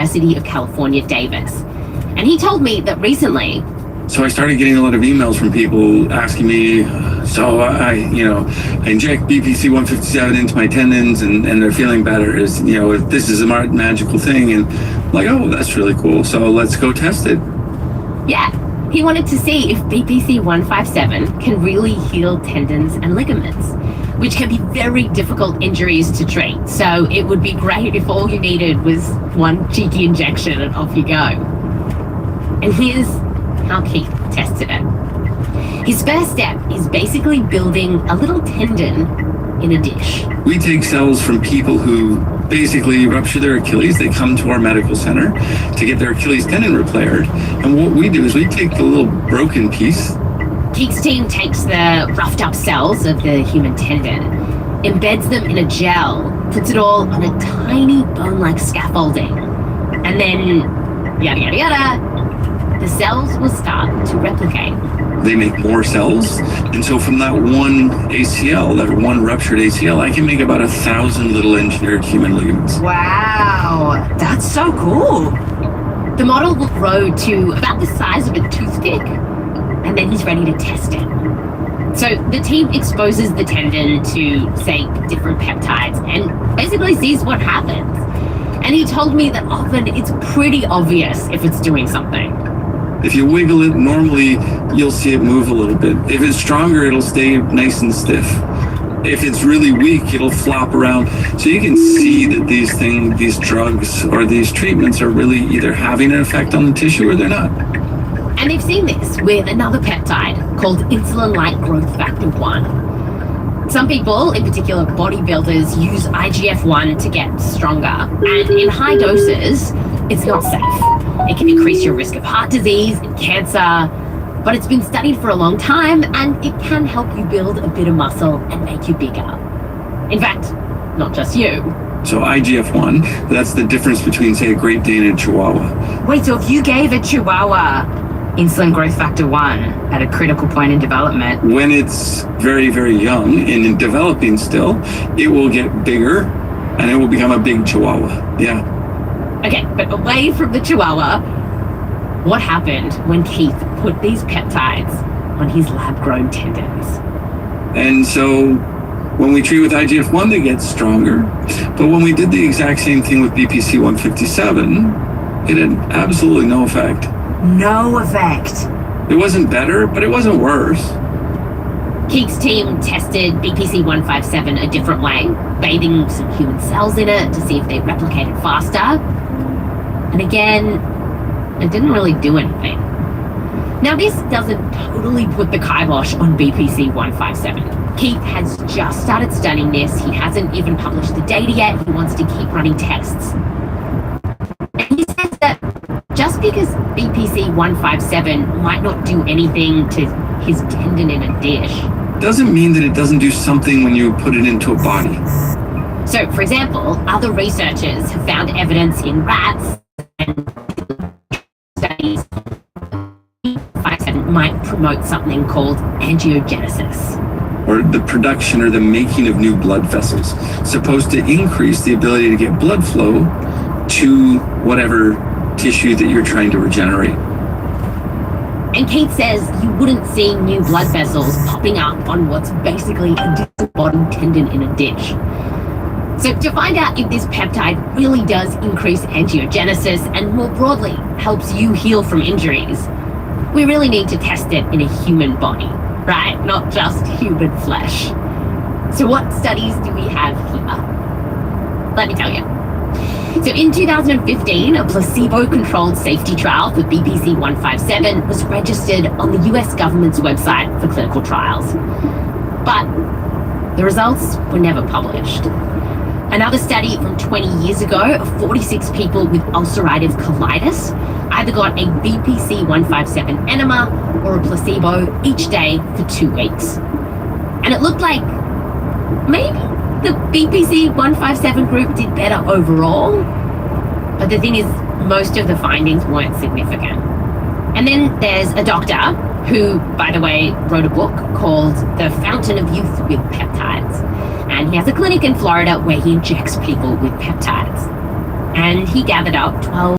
University of California, Davis. And he told me that recently... So I started getting a lot of emails from people asking me, I inject BPC 157 into my tendons and they're feeling better. If this is a magical thing. And I'm like, oh, that's really cool. So let's go test it. Yeah, he wanted to see if BPC 157 can really heal tendons and ligaments, which can be very difficult injuries to treat. So it would be great if all you needed was one cheeky injection and off you go. And here's how Keith tested it. His first step is basically building a little tendon in a dish. We take cells from people who basically rupture their Achilles. They come to our medical center to get their Achilles tendon repaired. And what we do is we take the little broken piece. Keith's team takes the roughed up cells of the human tendon, embeds them in a gel, puts it all on a tiny bone-like scaffolding, and then yada yada yada, the cells will start to replicate. They make more cells, and so from that one ACL, that one ruptured ACL, I can make about 1,000 little engineered human ligaments. Wow, that's so cool. The model will grow to about the size of a toothpick, and then he's ready to test it. So the team exposes the tendon to, say, different peptides and basically sees what happens. And he told me that often it's pretty obvious if it's doing something. If you wiggle it, normally you'll see it move a little bit. If it's stronger, it'll stay nice and stiff. If it's really weak, it'll flop around. So you can see that these drugs or these treatments are really either having an effect on the tissue or they're not. And they've seen this with another peptide called insulin-like growth factor 1. Some people, in particular bodybuilders, use IGF-1 to get stronger. And in high doses, it's not safe. It can increase your risk of heart disease and cancer, but it's been studied for a long time and it can help you build a bit of muscle and make you bigger. In fact, not just you. So IGF-1, that's the difference between, say, a Great Dane and a Chihuahua. Wait, so if you gave a Chihuahua insulin growth factor 1 at a critical point in development... When it's very, very young and in developing still, it will get bigger and it will become a big Chihuahua. Yeah. Okay, but away from the Chihuahua, what happened when Keith put these peptides on his lab-grown tendons? And so when we treat with IGF-1, they get stronger. But when we did the exact same thing with BPC 157, it had absolutely no effect. No effect. It wasn't better, but it wasn't worse. Keith's team tested BPC 157 a different way, bathing some human cells in it to see if they replicated faster. And again, it didn't really do anything. Now, this doesn't totally put the kibosh on BPC 157. Keith has just started studying this. He hasn't even published the data yet. He wants to keep running tests. And he says that just because BPC 157 might not do anything to his tendon in a dish, doesn't mean that it doesn't do something when you put it into a body. So, for example, other researchers have found evidence in rats and studies that might promote something called angiogenesis. Or the production or the making of new blood vessels, supposed to increase the ability to get blood flow to whatever tissue that you're trying to regenerate. And Keith says you wouldn't see new blood vessels popping up on what's basically a disembodied tendon in a dish. So to find out if this peptide really does increase angiogenesis and more broadly helps you heal from injuries, we really need to test it in a human body, right? Not just human flesh. So what studies do we have here? Let me tell you. So in 2015, a placebo-controlled safety trial for BPC 157 was registered on the US government's website for clinical trials. But the results were never published. Another study from 20 years ago of 46 people with ulcerative colitis either got a BPC 157 enema or a placebo each day for 2 weeks. And it looked like maybe the BPC 157 group did better overall, but the thing is, most of the findings weren't significant. And then there's a doctor who, by the way, wrote a book called The Fountain of Youth with Peptides. And he has a clinic in Florida where he injects people with peptides. and he gathered up 12